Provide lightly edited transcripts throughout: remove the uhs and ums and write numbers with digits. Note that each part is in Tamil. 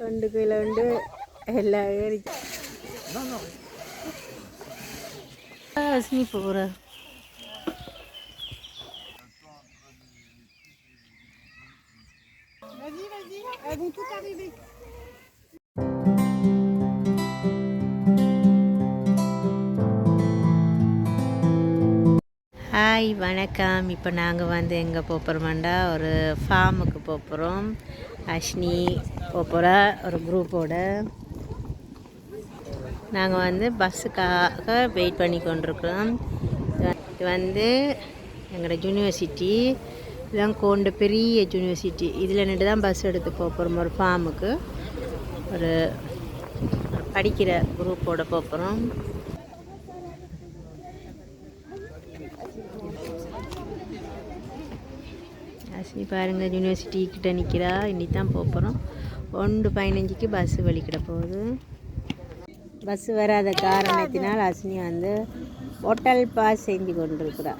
ஒன்றுக்குள்ள உண்டு எல்லாம் ஏறிச்சு. நீ போகிற ஹாய் வணக்கம். இப்போ நாங்கள் வந்து எங்கே போகிறோம்டா, ஒரு ஃபார்முக்கு போகிறோம். அஷ்னி போகிற ஒரு குரூப்போட நாங்கள் வந்து பஸ்ஸுக்காக வெயிட் பண்ணி கொண்டிருக்கிறோம். இது வந்து எங்களோட யூனிவர்சிட்டி, இதுதான் கொண்ட பெரிய யூனிவர்சிட்டி. இதில் நின்று தான் பஸ் எடுத்து போகிறோம். ஒரு ஃபார்முக்கு ஒரு படிக்கிற குரூப்போட போகிறோம். அஸ்னி பாருங்கள், யூனிவர்சிட்டி கிட்ட நிற்கிறா. இன்னி தான் போகிறோம். 1:15க்கு பஸ்ஸு வலிக்கிட போகுது. பஸ்ஸு வராத காரணத்தினால் அஸ்னி வந்து ஹோட்டல் பாஸ் செஞ்சு கொண்டிருக்கிறா.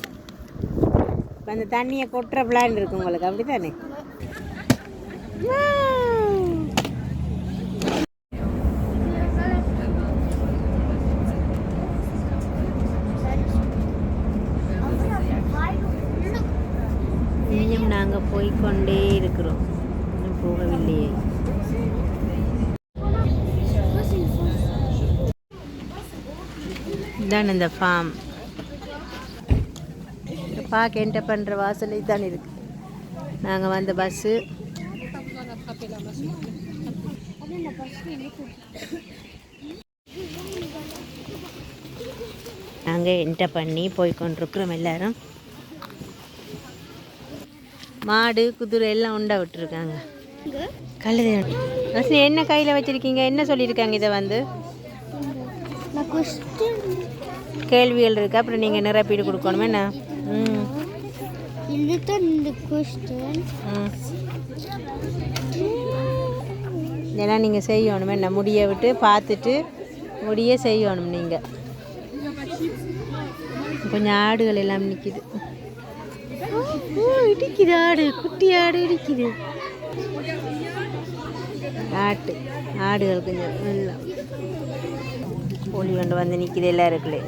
இப்போ அந்த தண்ணியை கொட்டுற பிளான் இருக்கு உங்களுக்கு, அப்படி தானே? இன்னும் நாங்கள் போய்கொண்டே இருக்கிறோம், இன்னும் போகவில்லையே. இதான் இந்த ஃபார்ம். பார்க்க என்டர் பண்ணுற வாசலை தான் இருக்குது. நாங்கள் வந்த பஸ்ஸு நாங்கள் என்டர் பண்ணி போய்கொண்டிருக்கிறோம். எல்லோரும் மாடு குதிரை எல்லாம் உண்டா விட்டுருக்காங்க. கழுதை அஸ்னி என்ன கையில் வச்சுருக்கீங்க? என்ன சொல்லியிருக்காங்க? இதை வந்து கேள்விகள் இருக்குது, அப்புறம் நீங்கள் நிரப்பீடு கொடுக்கணுமே. என்ன இதெல்லாம் நீங்கள் செய்யணும். என்ன முடிய விட்டு பார்த்துட்டு முடிய செய்யணும். நீங்கள் கொஞ்சம் ஆடுகள் எல்லாம் நிற்கிது. இடிக்குது ஆடு, குட்டி ஆடு இடிக்குது. ஆடுகள் கொஞ்சம் எல்லாம் கோழி கொண்டு வந்து நிற்கிது எல்லாருக்குள்ளே.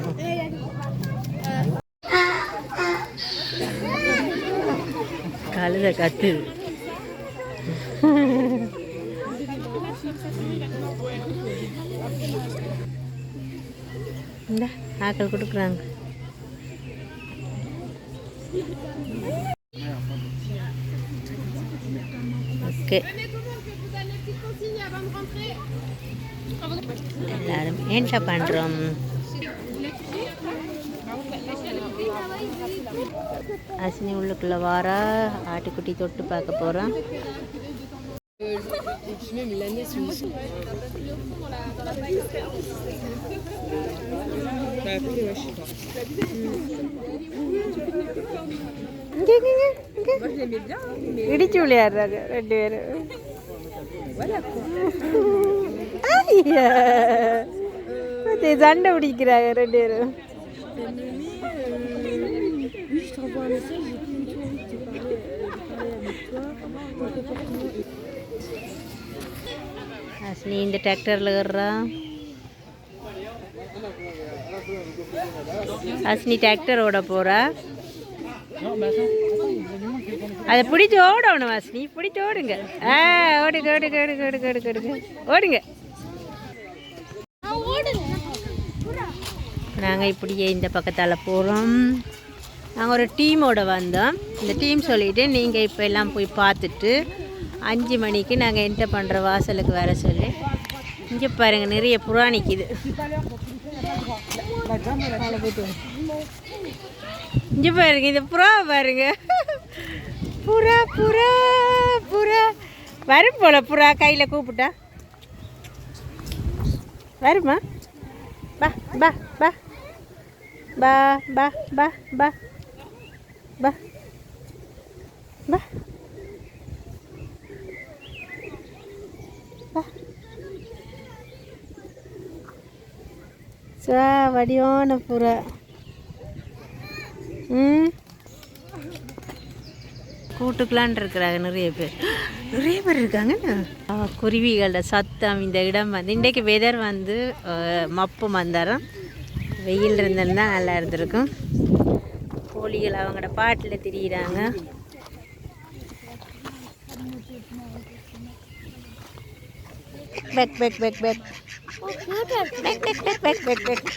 கழுதை கத்துது. இந்த ஆக்கள் கொடுக்குறாங்க. ஓகே, எல்லாரும் என்ன பண்ணுறோம்? அஸ்னி உள்ளுக்குள்ளே வாரா. ஆட்டுக்குட்டி தொட்டு பார்க்க போகிறோம். இடிச்சு விளையாடுறாங்க 2 பேரும். சண்டை பிடிக்கிறாங்க 2 பேரும். அஸ்னி இந்த டிராக்டரில் ஏறுறா. அஸ்னி டிராக்டர் ஓட போகிறா. அதை பிடிச்சி ஓடணும் அஸ்னி, பிடிச்சி ஓடுங்க. ஓடுங்க ஓடுங்க ஓடுங்க ஓடுங்க ஓடுங்க ஓடுங்க ஓடுங்க. நாங்கள் இப்படியே இந்த பக்கத்தால் போகிறோம். நாங்கள் ஒரு டீமோட வந்தோம். இந்த டீம் சொல்லிவிட்டு நீங்கள் இப்போ எல்லாம் போய் பார்த்துட்டு 5 மணிக்கு நாங்கள் என்டர் பண்ணுற வாசலுக்கு வர சொல்லி. இங்கே பாருங்கள், நிறைய புறா நிற்கிது. இங்கே பாருங்க, இந்த புறா பாருங்க. புறா புறா புறா வரும் போல. புறா கையில் கூப்பிட்டா வருமா? பா பா பா பா பா பா பா பா பா பா. வடிவான புறா. கூட்டுக்கலான் இருக்கிறாங்க நிறைய பேர். நிறைய பேர் இருக்காங்க. குருவிகளோட சத்தம். இந்த இடம் வந்து இன்றைக்கு வெதர் வந்து மப்பு மந்தாரம், வெயில் இருந்திருந்தா நல்லா இருந்திருக்கும். கோழிகள் அவங்களோட பாட்டில் திரியிறாங்க. பேக் பேக் பேக் பேக் பேக் பேக் பேக் பேக் பேக் பேக்.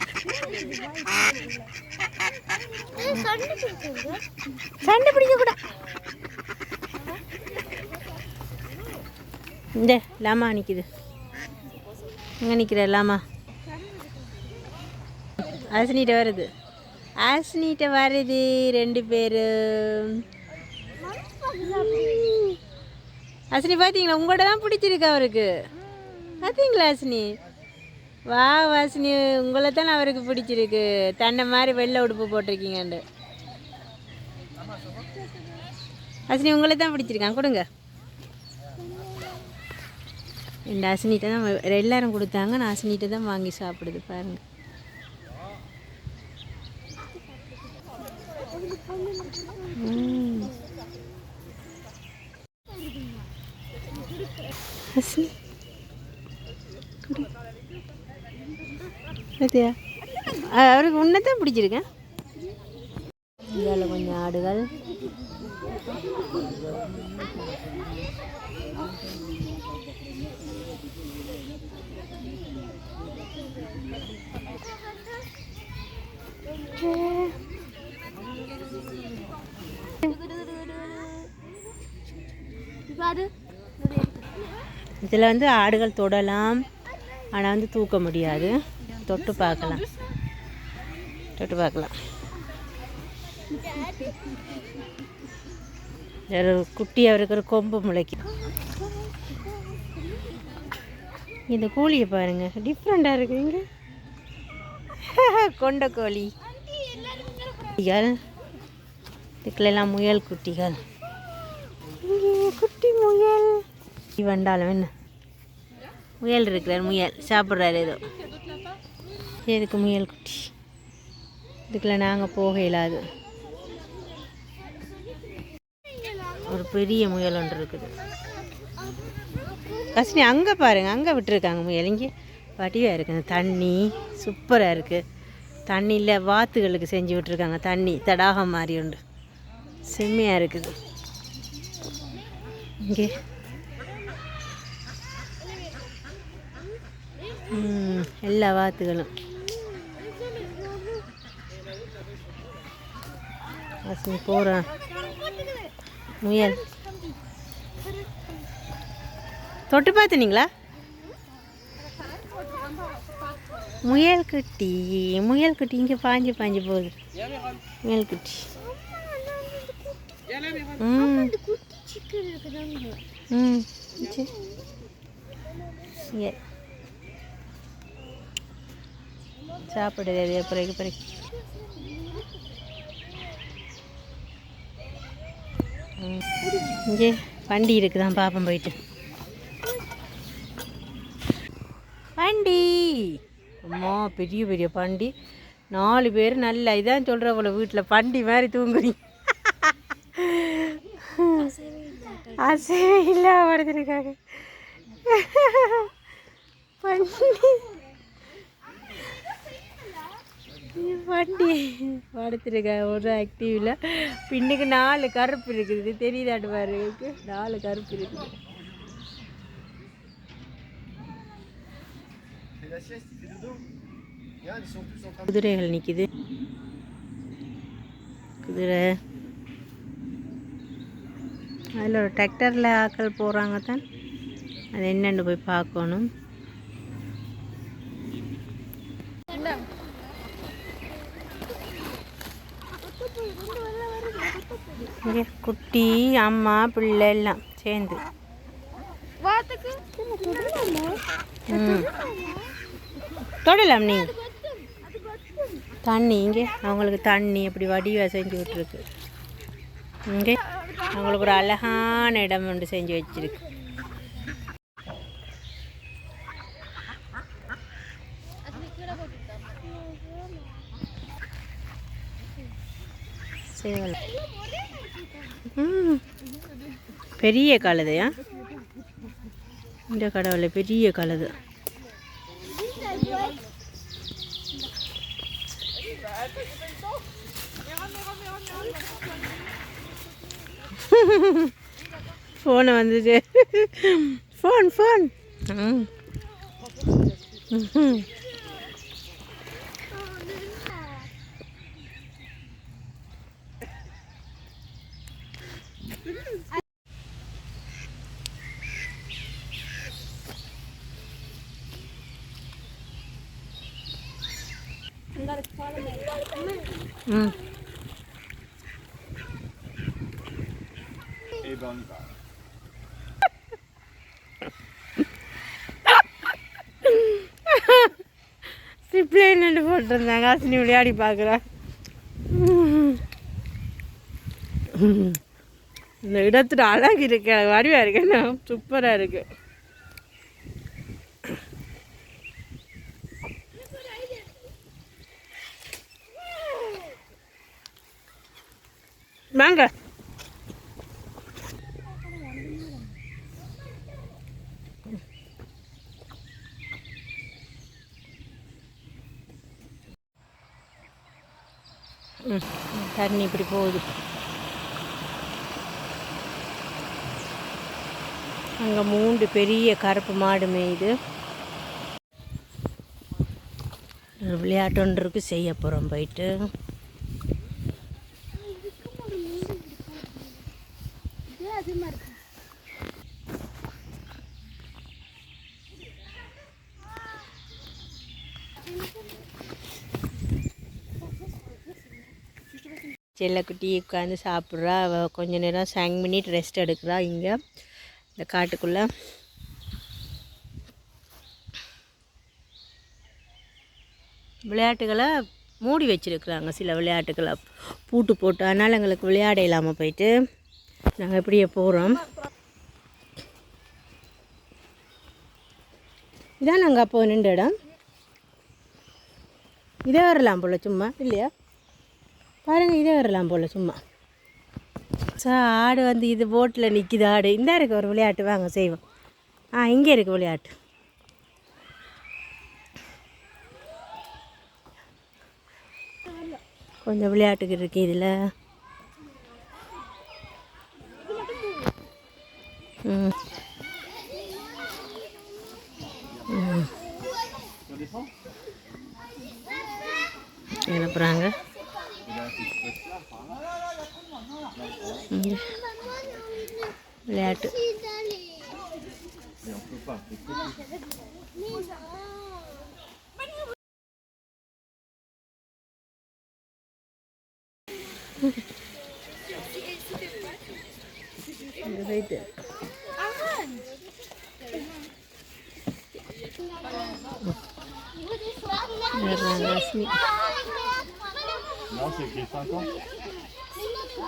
சண்டை பிடிக்க கூட. இந்த லாமா நிற்கிது, இங்கே நிற்கிற லாமா. ஆசினிட்ட வருது, ஆசினிட்ட வருது 2 பேர். ஆசினி பார்த்தீங்களா, உங்களோட தான் பிடிச்சிருக்கு அவருக்கு. பார்த்தீங்களா ஆசினி? வா வாசினி, உங்களை தான் அவருக்கு பிடிச்சிருக்கு. தன்னை மாதிரி வெள்ளை உடுப்பு போட்டிருக்கீங்கண்டு. ஆசினி உங்களை தான் பிடிச்சிருக்கான், கொடுங்க. இந்த ஆசினிட்ட தான் எல்லாரும் கொடுத்தாங்க, நான் ஆசினிட்ட தான் வாங்கி சாப்பிடுது பாருங்க. அவருக்கு உன்னைத்தான் பிடிச்சிருக்கேன். இதில் கொஞ்சம் ஆடுகள். இதில் வந்து ஆடுகள் தொடலாம், ஆனால் வந்து தூக்க முடியாது. தொட்டு பார்க்கலாம், தொட்டு பார்க்கலாம். குட்டி அவருக்கு ஒரு கொம்பு முளைக்கும். இந்த கோழியை பாருங்க, டிஃப்ரெண்டாக இருக்குங்க. கொண்ட கோழி. இதுக்கெல்லாம் முயல் குட்டிகள். குட்டி முயல் வண்டாலும் என்ன முயல் இருக்கிறார், முயல் சாப்பிட்றாரு ஏதோ. எதுக்கு முயல் குட்டி? இதுக்குள்ள நாங்கள் போக இயலாது. ஒரு பெரிய முயல் ஒன்று இருக்குது. கஷ்னி அங்கே பாருங்கள், அங்கே விட்டுருக்காங்க முயல். இங்கே வடிவாக இருக்குது, தண்ணி சூப்பராக இருக்குது. தண்ணியில் வாத்துகளுக்கு செஞ்சு விட்டுருக்காங்க, தண்ணி தடாகம் மாதிரி உண்டு, செம்மையாக இருக்குது. இங்கே எல்லா வாத்துகளும். போகிறேன் முயல். தொட்டு பார்த்துனீங்களா? முயல் குட்டி, முயல் குட்டி இங்கே பாஞ்சு பாஞ்சு போகுது. முயல் குட்டி. சாப்பிடுது பிறகு பிறகு. இங்கே வண்டி இருக்குதான், பாப்பம் போயிட்டு. வண்டி அம்மா, பெரிய பெரிய வண்டி. 4 பேர் நல்லா இதான் சொல்கிற போல, வீட்டில் வண்டி மாதிரி தூங்குறீங்க. அசைவே இல்லை படுத்துருக்காங்க. வண்டி படுத்துருக்கா, ஒரு ஆக்டிவ் இல்லை. பின்னுக்கு 4 கருப்பு இருக்குது, தெரியுதாட்டு பாரு, 4 கருப்பு இருக்குது. குதிரைகள் நிற்கிது, குதிரை. அதில் ஒரு டிராக்டரில் ஆட்கள் போகிறாங்க தான், அது என்னென்னு போய் பார்க்கணும். இங்கே குட்டி அம்மா பிள்ளை எல்லாம் சேர்ந்து தொடலாம். நீ தண்ணி இங்கே அவங்களுக்கு தண்ணி அப்படி வடிவாக செஞ்சு விட்டுருக்கு. இங்கே அவங்களுக்கு ஒரு அழகான இடம் ஒன்று செஞ்சு வச்சிருக்கு. சேவல் பெரிய கழுதையா இந்த கடவுளை பெரிய கழுது ஃபோனை வந்துச்சு ஃபோன் சிப்ளைன்னு போட்டிருந்தாங்க அசினி விளையாடி பார்க்குறேன் இந்த இடத்துல அழகு இருக்கு வடிவாக இருக்குண்ணா சூப்பராக இருக்கு வாங்க தண்ணி இப்படி போகுது அங்கே 3 பெரிய கருப்பு மாடு மேயுது விளையாட்டு ஒன்று இருக்கு செய்ய போகிறோம் போயிட்டு செல்லக்குட்டி உட்காந்து சாப்பிட்றா கொஞ்ச நேரம் 5 மினிட் ரெஸ்ட் எடுக்கிறா இங்கே இந்த காட்டுக்குள்ளே விளையாட்டுகளை மூடி வச்சுருக்குறாங்க சில விளையாட்டுகளை பூட்டு போட்டு அதனால் எங்களுக்கு விளையாட இல்லாமல் போயிட்டு நாங்கள் இப்படியே போகிறோம் இதான் நாங்கள் அப்போ நின்ற இடம் இதே வரலாம் போல் சும்மா இல்லையா பாருங்கள் இதே வரலாம் போல் சும்மா ஆடு வந்து இது போட்டில் நிற்கிது ஆடு இந்த இருக்குது ஒரு விளையாட்டு வாங்க செய்வோம் இங்கே இருக்குது விளையாட்டு கொஞ்சம் விளையாட்டுக்கு இருக்குது இதில் எழுப்புறாங்க விளையாட்டு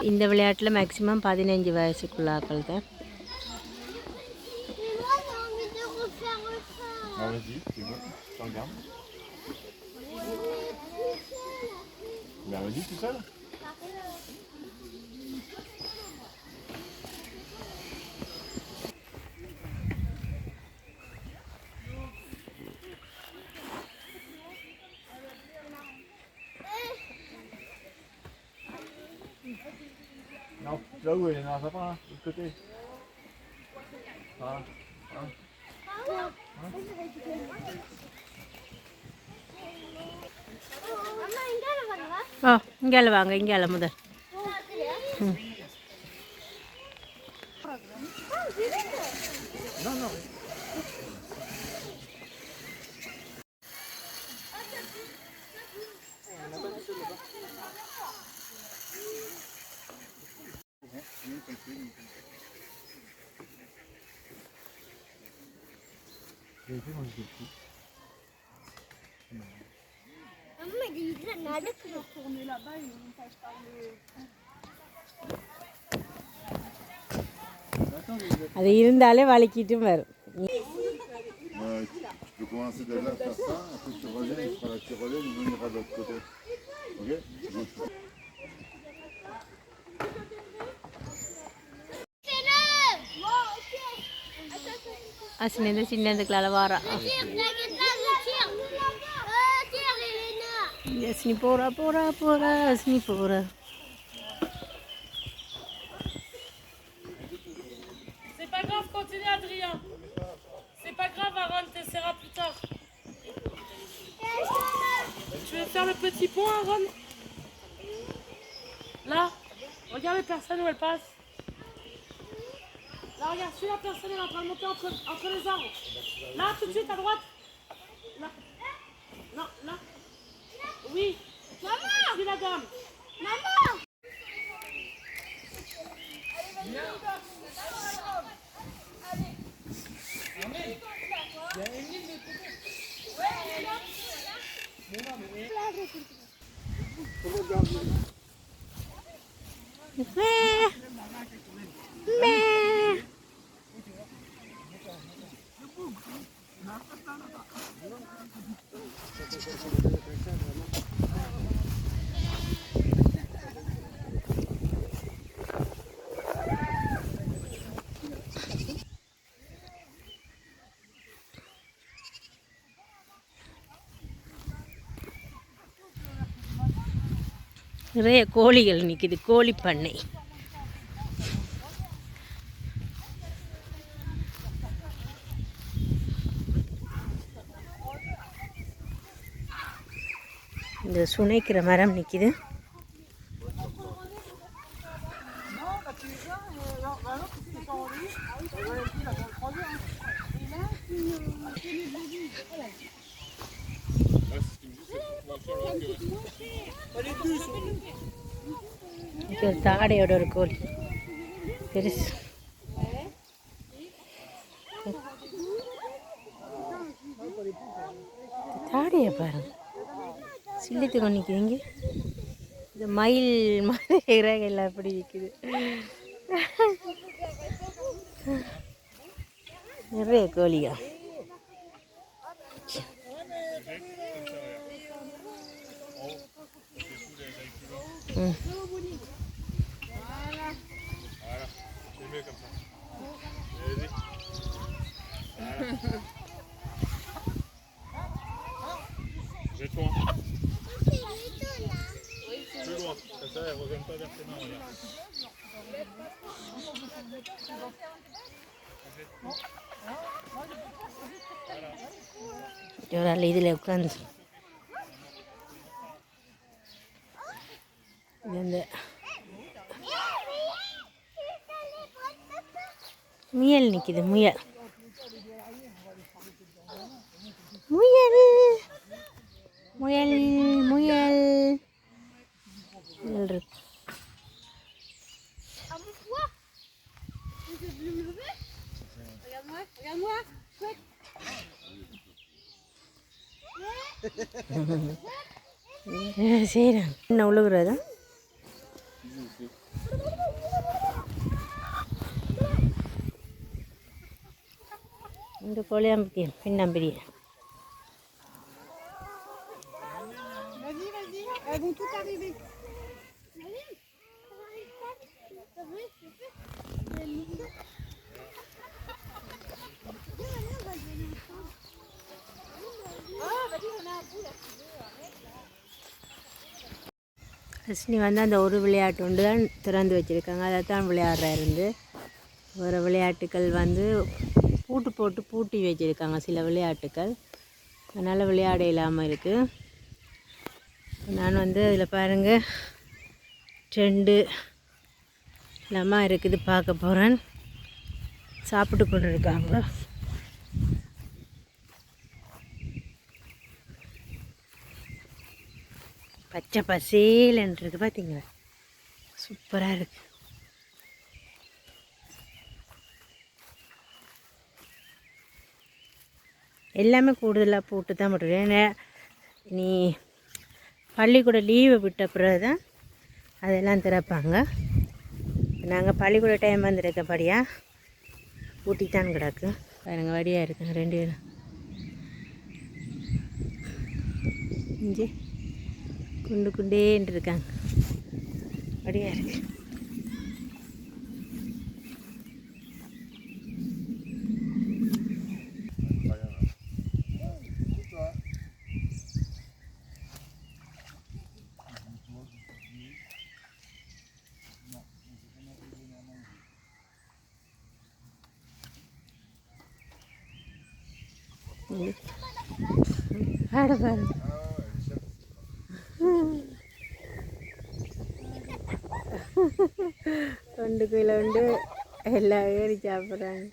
இந்த விளையாட்டில் மேக்ஸிமம் 15 வயசுக்குள்ள ஆக்கள் தான் Non, là où il y en a un sapin, de l'autre côté. Voilà. இங்கே வாங்க இங்கே முதல் அது இருந்தாலே வலிக்கிட்டும் வரும். Tu peux commencer de là, faire ça, après tu reviens, tu feras la tyrolienne, on ira de l'autre côté. Ok? அஸ்னி சின்னதுக்குள்ள வாரா. அஸ்னி போறா போறா போறா அஸ்னி போறா. C'est pas grave, continue Adrien. C'est pas grave Aaron, t'essaieras plus tard. Tu veux faire le petit pont Aaron? Là, regarde les personnes où elles passent. Là, regarde, suis la personne, elle est en train de monter entre les arbres. Là, tout de suite, à droite. Là. Non, là. Oui. Maman. Suis la dame. Maman. நிறைய கோழிகள் நிற்கிது, கோழி பண்ணை. இந்த சுனைக்கிற மரம் நிற்கிது. ஒரு தாடையோட ஒரு கோழி பெருசு. தாடையை பாருங்க, சில்லித்து கொண்டு நிற்குதுங்க. இந்த மயில் மாதிரி இறகையில் அப்படி நிற்குது. நிறைய கோழியா. Jette-toi. Plus loin, comme ça elle ne revienne pas vers tes mains. ஒரு இதில் உட்காந்து இந்த முயல் நிற்கிது. முயல் முயல் முயல் முயல் முயல் இருக்கு. சரி என்ன உழுகுறதா? இந்த கோழியாம்பட்டி பின்னம்பிரிய. Elles vont toutes arriver. அஸ்னி வந்து அந்த ஒரு விளையாட்டு ஒன்று தான் திறந்து வச்சுருக்காங்க, அதை தான் விளையாடுறா இருந்து. வேறு விளையாட்டுக்கள் வந்து பூட்டு போட்டு பூட்டி வச்சுருக்காங்க சில விளையாட்டுக்கள், அதனால் விளையாட இல்லாமல் இருக்குது. நான் வந்து அதில் பாருங்கள் 2 லம்மா இருக்குது பார்க்க போகிறேன். சாப்பிட்டு கொண்டு இருக்காங்க. பச்சை பசேலன்னு இருக்குது பார்த்தீங்களா, சூப்பராக இருக்குது. எல்லாமே கூடுதலாக போட்டு தான் போட்டுருக்கேன். நீ பள்ளிக்கூட லீவை விட்ட பிறகு தான் அதெல்லாம் திறப்பாங்க. நாங்கள் பள்ளிக்கூட டைம் வந்துருக்கப்படியாக ஊட்டித்தான் கிடக்கு. பாருங்க வடியாக இருக்குங்க 2 பேரும். இங்கே குண்டு குண்டேன்ட்டு இருக்காங்க, வடியாக இருக்கு. ஆட பாரு ஒன்று கிலோ உண்டு எல்லாம் ஏறி சாப்பிட்றாங்க.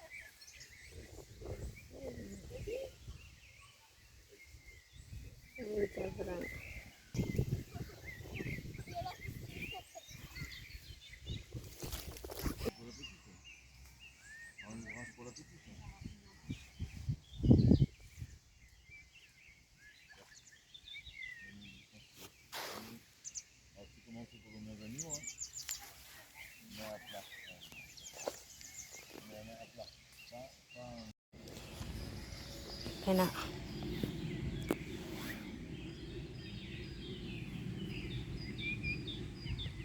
சாப்பிட்றாங்க. என்ன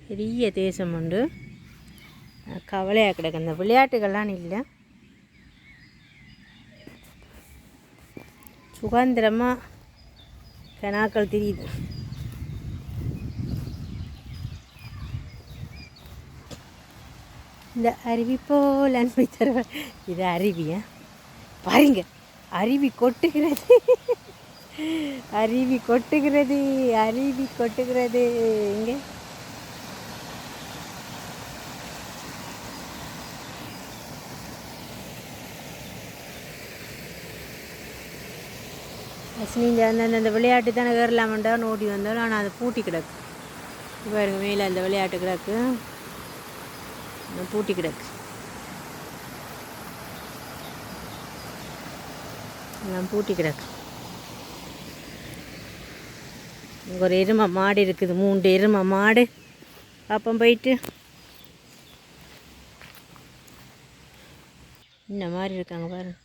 பெரிய தேசம் உண்டு. கவலையாக கிடக்கு. அந்த விளையாட்டுகள்லாம் இல்லை. சுதந்திரமாக கனாக்கள் தெரியுது. இந்த அருவி போல் அன்பை தருவ. இது அருவியா பாருங்க. அருவி கொட்டுகிறது. அருவி கொட்டுகிறது. அருவி கொட்டுகிறது. இங்கே நீங்கள் அந்த விளையாட்டு தானே ஏறலாமண்டா ஓடி வந்தாலும் ஆனால் அது பூட்டி கிடக்கு. பாருங்க மேலே அந்த விளையாட்டு கிடக்கு. பூட்டி கிடக்கு. எல்லாம் பூட்டி கிடக்கு. இங்கே ஒரு எருமை மாடு இருக்குது. 3 எருமை மாடு. அப்போ போயிட்டு இந்த மாதிரி இருக்காங்க பாருங்க.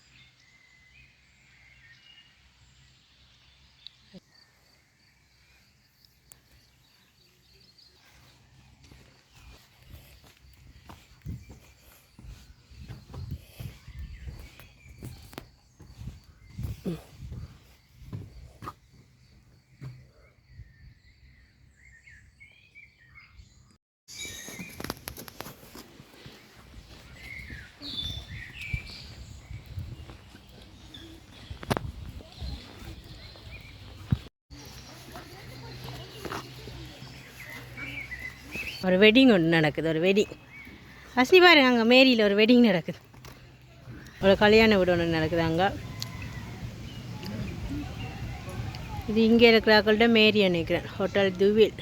ஒரு வெட்டிங் ஒன்று நடக்குது. ஒரு வெட்டிங் அஸ்னி பாருங்க. அங்கே மேரியில் ஒரு வெட்டிங் நடக்குது. ஒரு கல்யாண வீடு ஒன்று நடக்குது அங்கே. இது இங்கே இருக்கிறாக்கள்கிட்ட மேரி நினைக்கிறேன். ஹோட்டல் துவில்.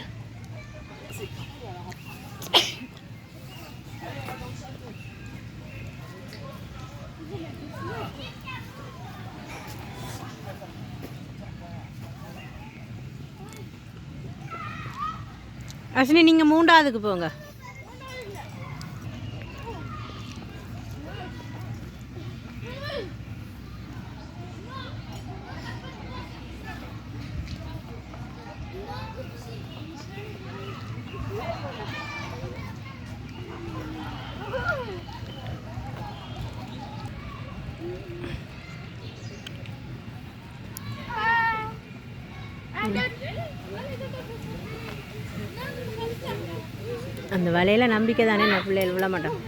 அஸ்னி நீங்கள் 3ஆவதுக்கு போங்க. அந்த வலையில் நம்பிக்கை தானே. நான் பிள்ளைகள் விட மாட்டோம்.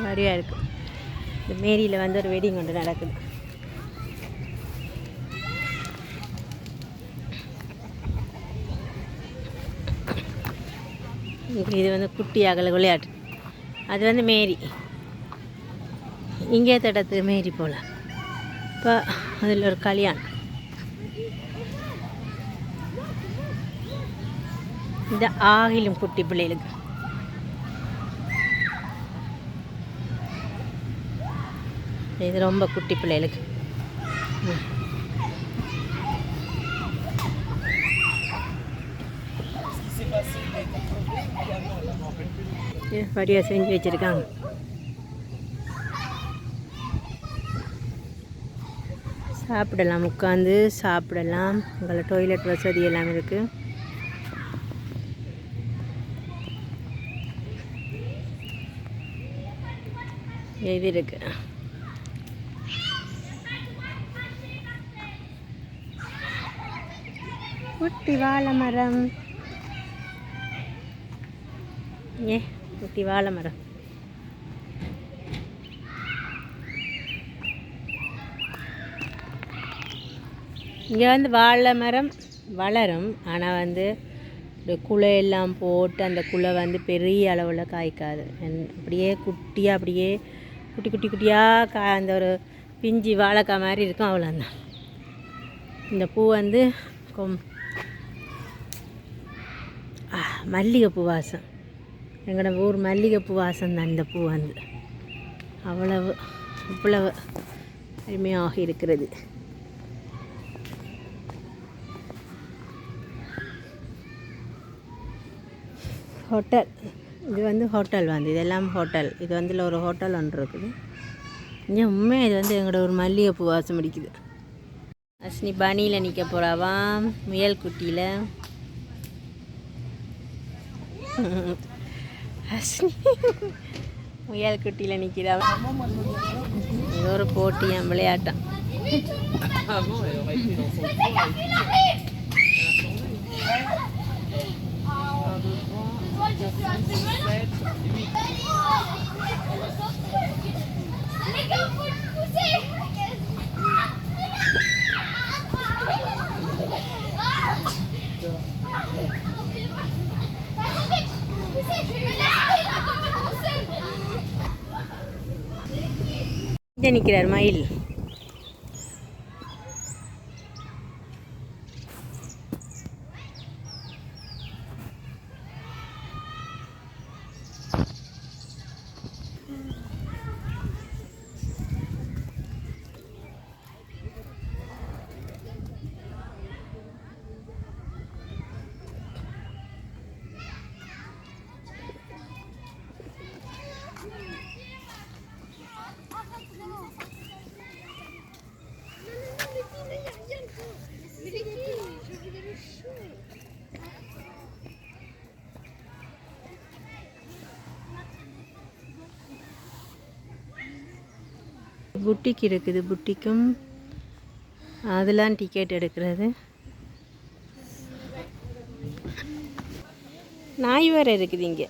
நிறையா இருக்குது. இந்த மேரியில் வந்து ஒரு வெட்டிங் ஒன்று நடக்குது. இது வந்து குட்டி அகல விளையாட்டு. அது வந்து மேரி. இங்கே தடத்து மேரி போல். இப்போ அதில் ஒரு கல்யாணம். இந்த ஆகிலும் குட்டி பிள்ளைகளுக்கு. இது ரொம்ப குட்டி பிள்ளைகளுக்கு. வடியாக செஞ்சு வச்சுருக்காங்க. சாப்பிடலாம், உட்காந்து சாப்பிடலாம். உங்களை டாய்லெட் வசதி எல்லாம் இருக்குது. இது இருக்கு. குட்டி வாழை மரம், குட்டி வாழை மரம். இங்கே வந்து வாழை மரம் வளரும், ஆனால் வந்து குலை எல்லாம் போட்டு அந்த குலை வந்து பெரிய அளவில் காய்க்காது. அப்படியே குட்டியாக, அப்படியே குட்டி குட்டி குட்டியாக அந்த ஒரு பிஞ்சி வாழைக்காய் மாதிரி இருக்கும், அவ்வளோதான். இந்த பூ வந்து மல்லிகைப்பூ வாசம். எங்களோட ஊர் மல்லிகைப்பூ வாசம் தான் இந்த பூ வந்து. இவ்வளவு அருமையாக இருக்கிறது. ஹோட்டல், இது வந்து ஹோட்டல் வந்து, இதெல்லாம் ஹோட்டல். இது வந்து ஒரு ஹோட்டல் ஒன்று இருக்குது இங்கே. உண்மையாக இது வந்து எங்களோட ஒரு மல்லிகைப்பூ வாசம் அடிக்குது. அஸ்னி பனியில் நிற்க போகிறாவாம், முயல் குட்டியில். அஸ்னி முயல் குட்டியில் நிற்கிறாவா. இது ஒரு போட்டியாம், விளையாட்டம். இங்கே நிற்கிறார் மயில். புட்டிக் இருக்குது, புட்டிக்கும் அதெல்லாம் டிக்கெட் எடுக்கிறது. நாய் வேறு இருக்குது இங்கே.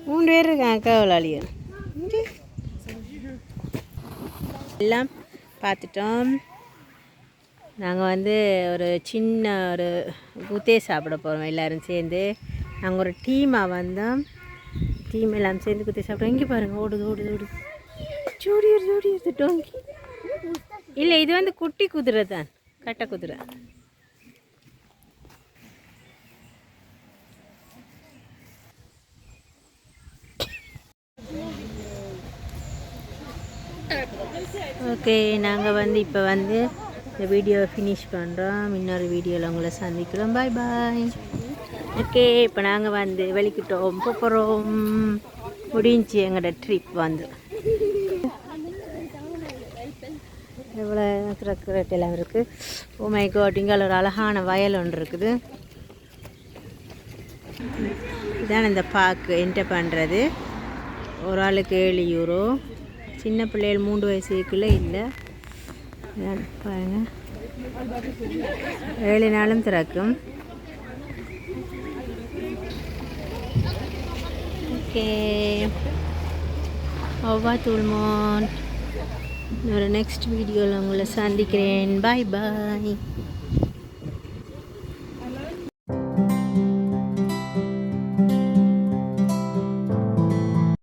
மூணு பேர் இருக்காங்க அக்கா விளாளியர். எல்லாம் பார்த்துட்டோம். நாங்கள் வந்து ஒரு சின்ன ஒரு புத்தே சாப்பிட போகிறோம் எல்லோரும் சேர்ந்து. நாங்கள் ஒரு டீமாக வந்தோம், டீம் எல்லாம் சேர்ந்து குத்தே சாப்பிட்றோம். இங்கே பாருங்கள், ஓடுது ஓடுது ஓடுது, ஜோடியர் டோங்கி. இல்லை, இது வந்து குட்டி குதிரை தான், கட்டை குதிரை. ஓகே, நாங்கள் வந்து இப்போ வந்து இந்த வீடியோவை ஃபினிஷ் பண்ணுறோம். இன்னொரு வீடியோவில் உங்களை சந்திக்கிறோம். பாய் பாய். ஓகே, இப்போ நாங்கள் வந்து வெளிக்கிட்டோம் போகிறோம். முடிஞ்சு எங்களோட ட்ரிப் வந்து எவ்வளோ கிரக்கெட் எல்லாம் இருக்குது. ஓ மை காட், இங்கே ஒரு அழகான வயல் ஒன்று இருக்குது. இதான் இந்த பார்க்கு என்டர் பண்ணுறது. ஒரு ஆளுக்கு 7 யூரோ. சின்ன பிள்ளைகள் 3 வயசுக்குள்ளே இல்லை. பாருங்க, 7 நாளும் திறக்கும். ஓகே, ஒவ்வா துல்மோன். ஒரு நெக்ஸ்ட் வீடியோவில் உங்களை சந்திக்கிறேன். பாய் பாய்.